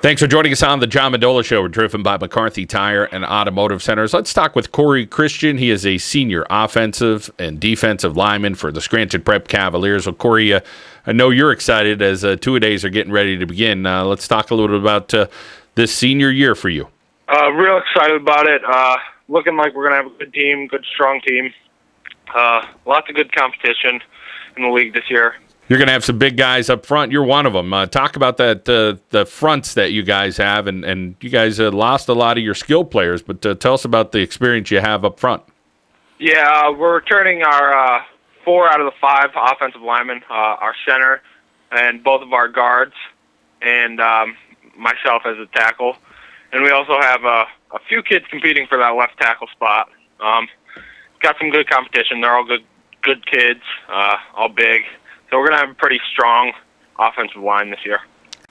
Thanks for joining us on the John Mendola Show. We're driven by McCarthy Tire and Automotive Centers. Let's talk with Corey Christian. He is a senior offensive and defensive lineman for the Scranton Prep Cavaliers. Well, Corey, I know you're excited as two-a-days are getting ready to begin. Let's talk a little bit about this senior year for you. Real excited about it. Looking like we're going to have a good team, good, strong team. Lots of good competition in the league this year. You're going to have some big guys up front. You're one of them. Talk about that, the fronts that you guys have, and you guys lost a lot of your skill players, but tell us about the experience you have up front. Yeah, we're returning our 4 out of the 5 offensive linemen, our center, and both of our guards, and myself as a tackle. And we also have a few kids competing for that left tackle spot. Got some good competition. They're all good kids, all big. So we're going to have a pretty strong offensive line this year.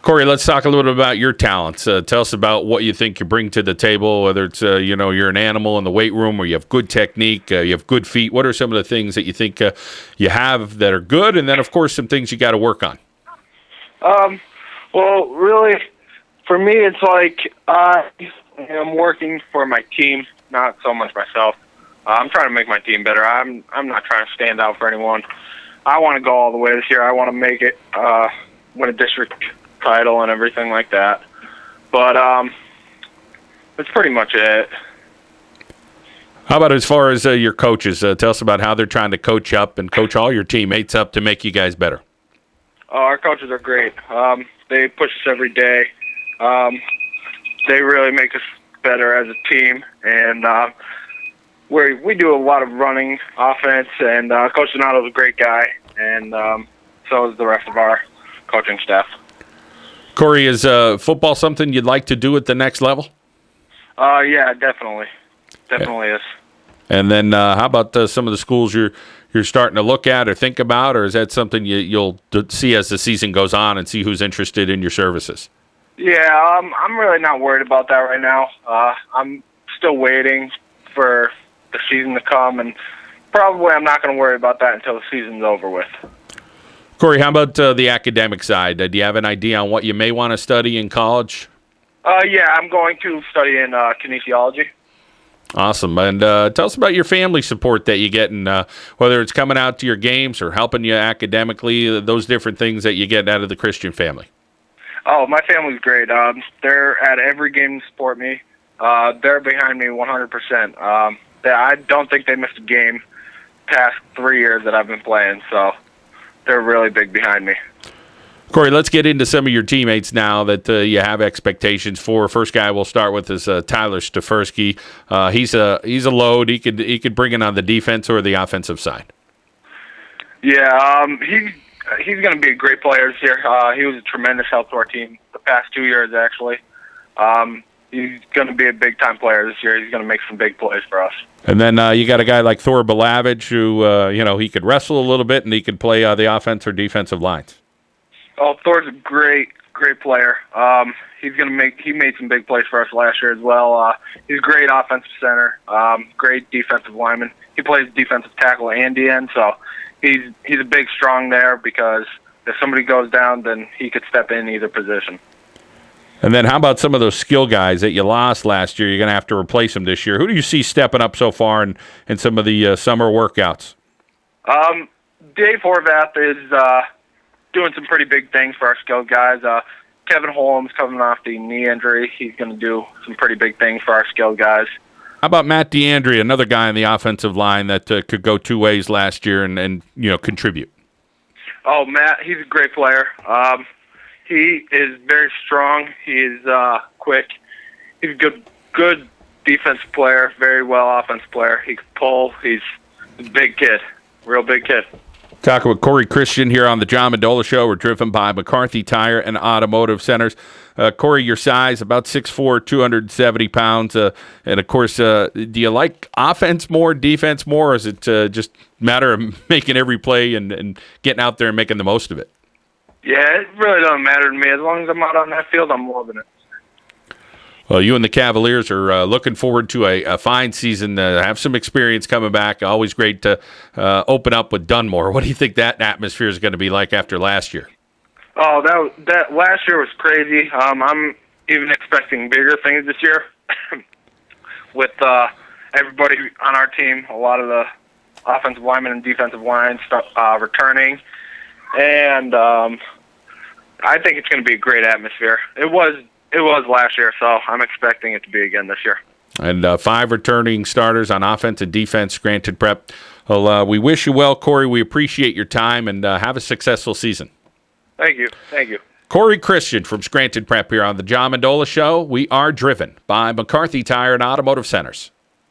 Corey, let's talk a little bit about your talents. Tell us about what you think you bring to the table, whether it's, you're an animal in the weight room or you have good technique, you have good feet. What are some of the things that you think you have that are good? And then, of course, some things you got to work on. Well, really, for me, it's like I'm working for my team, not so much myself. I'm trying to make my team better. I'm not trying to stand out for anyone. I want to go all the way this year. I want to make it, win a district title and everything like that. But that's pretty much it. How about as far as your coaches? Tell us about how they're trying to coach up and coach all your teammates up to make you guys better. Our coaches are great. They push us every day. They really make us better as a team. And we do a lot of running offense, and Coach Donato's a great guy, and so is the rest of our coaching staff. Corey, is football something you'd like to do at the next level? Yeah, definitely. Definitely is. And then how about some of the schools you're starting to look at or think about, or is that something you'll see as the season goes on and see who's interested in your services? Yeah, I'm really not worried about that right now. I'm still waiting for the season to come, and probably I'm not going to worry about that until the season's over with. Corey, how about the academic side? Do you have an idea on what you may want to study in college? Yeah, I'm going to study in kinesiology. Awesome. And tell us about your family support that you get, and whether it's coming out to your games or helping you academically, those different things that you get out of the Christian family. Oh, my family's great. They're at every game to support me. They're behind me 100%. I don't think they missed a game past 3 years that I've been playing, so they're really big behind me. Corey, let's get into some of your teammates now that you have expectations for. First guy we'll start with is Tyler Stefersky. He's a load. He could bring it on the defense or the offensive side. Yeah, he's going to be a great player this year. He was a tremendous help to our team the past 2 years, actually. He's going to be a big-time player this year. He's going to make some big plays for us. And then you got a guy like Thor Balavich who, he could wrestle a little bit and he could play the offense or defensive lines. Oh, Thor's a great player. He made some big plays for us last year as well. He's a great offensive center, great defensive lineman. He plays defensive tackle and DN, so he's a big strong there because if somebody goes down, then he could step in either position. And then how about some of those skill guys that you lost last year? You're going to have to replace them this year. Who do you see stepping up so far in some of the summer workouts? Dave Horvath is doing some pretty big things for our skilled guys. Kevin Holmes coming off the knee injury. He's going to do some pretty big things for our skilled guys. How about Matt DeAndre, another guy on the offensive line that could go two ways last year and contribute? Oh, Matt, he's a great player. He is very strong. He is quick. He's a good defensive player, very well offensive player. He can pull. He's a big kid, real big kid. Talking with Corey Christian here on the John Mendola Show. We're driven by McCarthy Tire and Automotive Centers. Corey, your size, about 6'4", 270 pounds. And, of course, do you like offense more, defense more, or is it just a matter of making every play and getting out there and making the most of it? Yeah, it really doesn't matter to me. As long as I'm out on that field, I'm loving it. Well, you and the Cavaliers are looking forward to a fine season. Have some experience coming back. Always great to open up with Dunmore. What do you think that atmosphere is going to be like after last year? Oh, that last year was crazy. I'm even expecting bigger things this year with everybody on our team, a lot of the offensive linemen and defensive lines returning. And I think it's going to be a great atmosphere. It was last year, so I'm expecting it to be again this year. And 5 returning starters on offense and defense, Scranton Prep. Well, we wish you well, Corey. We appreciate your time, and have a successful season. Thank you. Thank you. Corey Christian from Scranton Prep here on the John Mendola Show. We are driven by McCarthy Tire and Automotive Centers.